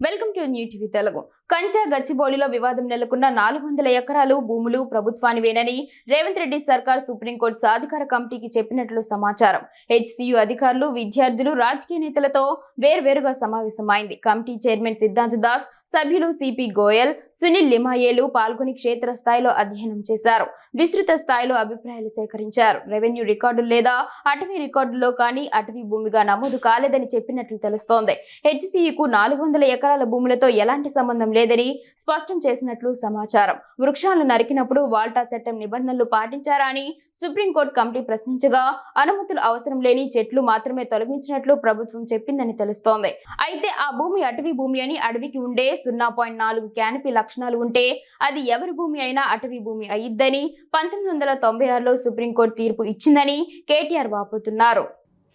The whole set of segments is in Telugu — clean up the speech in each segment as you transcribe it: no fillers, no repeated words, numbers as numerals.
Welcome to new TV Telugu. Kancha గచ్చిబౌలిలో వివాదం నెలకొన్న 400 ఎకరాలు భూములు ప్రభుత్వానివేనని రేవంత్ రెడ్డి సర్కార్ సుప్రీంకోర్టు సాధికార కమిటీకి చెప్పినట్లు సమాచారం. హెచ్సియు అధికారులు, విద్యార్థులు, రాజకీయ నేతలతో వేర్వేరుగా సమావేశమైంది. కమిటీ చైర్మన్ సిద్ధాంత్ దాస్, సభ్యులు సిపి గోయల్, సునీల్ లిమాయేలు పాల్గొని క్షేత్ర స్థాయిలో అధ్యయనం చేశారు. విస్తృత స్థాయిలో అభిప్రాయాలు సేకరించారు. రెవెన్యూ రికార్డులు లేదా అటవీ రికార్డుల్లో కానీ అటవీ భూమిగా నమోదు కాలేదని చెప్పినట్లు తెలుస్తోంది. హెచ్సియుకు 400 ఎకరాల భూములతో ఎలాంటి సంబంధం లేదని స్పష్టం చేసినట్లు సమాచారం. వృక్షాలను నరికినప్పుడు వాల్టా చట్టం నిబంధనలు పాటించారా అని సుప్రీంకోర్టు కమిటీ ప్రశ్నించగా, అనుమతులు అవసరం లేని చెట్లు మాత్రమే తొలగించినట్లు ప్రభుత్వం చెప్పిందని తెలుస్తోంది. అయితే ఆ భూమి అటవీ భూమి అని, అడవికి ఉండే 0.4 క్యానపీ లక్షణాలు ఉంటే అది ఎవరి భూమి అయినా అటవీ భూమి అయ్యిద్దని 1996లో సుప్రీంకోర్టు తీర్పు ఇచ్చిందని కేటీఆర్ వాపోతున్నారు.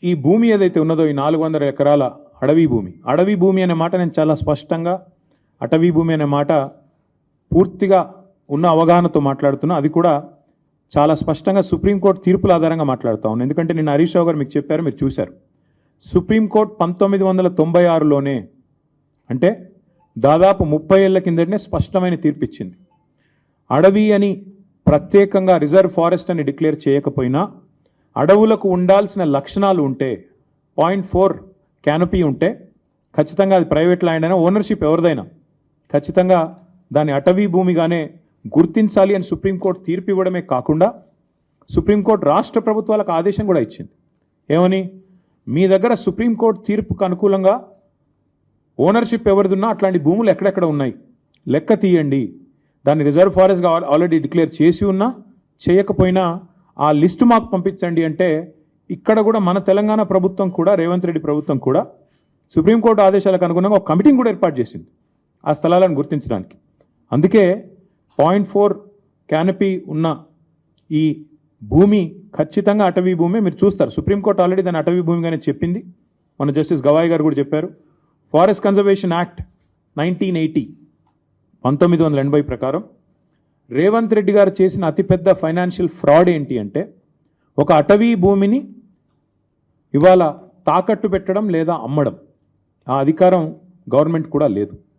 ఈ భూమి ఏదైతే ఉన్నదో ఈ 400 ఎకరాల అడవి భూమి అనే మాట నేను చాలా స్పష్టంగా, అటవీ భూమి అనే మాట పూర్తిగా ఉన్న అవగాహనతో మాట్లాడుతున్నా. అది కూడా చాలా స్పష్టంగా సుప్రీంకోర్టు తీర్పుల ఆధారంగా మాట్లాడుతా ఉన్నాను. ఎందుకంటే నిన్న హరీష్ రావు గారు మీకు చెప్పారు, మీరు చూశారు. సుప్రీంకోర్టు 1996లోనే, అంటే దాదాపు 30 ఏళ్ల కిందటనే స్పష్టమైన తీర్పు ఇచ్చింది. అడవి అని ప్రత్యేకంగా రిజర్వ్ ఫారెస్ట్ అని డిక్లేర్ చేయకపోయినా అడవులకు ఉండాల్సిన లక్షణాలు ఉంటే, 0.4 క్యానపీ ఉంటే ఖచ్చితంగా అది ప్రైవేట్ ల్యాండ్ అయినా, ఓనర్షిప్ ఎవరిదైనా ఖచ్చితంగా దాని అటవీ భూమిగానే గుర్తించాలి అని సుప్రీంకోర్టు తీర్పు ఇవ్వడమే కాకుండా సుప్రీంకోర్టు రాష్ట్ర ప్రభుత్వాలకు ఆదేశం కూడా ఇచ్చింది. ఏమని? మీ దగ్గర సుప్రీంకోర్టు తీర్పుకు అనుకూలంగా ఓనర్షిప్ ఎవరిదున్నా అట్లాంటి భూములు ఎక్కడెక్కడ ఉన్నాయి లెక్క తీయండి. దాన్ని రిజర్వ్ ఫారెస్ట్గా ఆల్రెడీ డిక్లేర్ చేసి ఉన్నా, చేయకపోయినా ఆ లిస్టు మాకు పంపించండి అంటే, ఇక్కడ కూడా మన తెలంగాణ ప్రభుత్వం కూడా, రేవంత్ రెడ్డి ప్రభుత్వం కూడా సుప్రీంకోర్టు ఆదేశాలకు అనుగుణంగా ఒక కమిటీని కూడా ఏర్పాటు చేసింది ఆ స్థలాలను గుర్తించడానికి. అందుకే 0.4 క్యానపీ ఉన్న ఈ భూమి ఖచ్చితంగా అటవీ భూమి. మీరు చూస్తారు, సుప్రీంకోర్టు ఆల్రెడీ దాన్ని అటవీ భూమిగానే చెప్పింది. మన జస్టిస్ గవాయ్ గారు కూడా చెప్పారు. ఫారెస్ట్ కన్జర్వేషన్ యాక్ట్ 1980 1980 ప్రకారం రేవంత్ రెడ్డి గారు చేసిన అతిపెద్ద ఫైనాన్షియల్ ఫ్రాడ్ ఏంటి అంటే, ఒక అటవీ భూమిని ఇవాళ తాకట్టు పెట్టడం లేదా అమ్మడం, ఆ అధికారం గవర్నమెంట్ కూడా లేదు.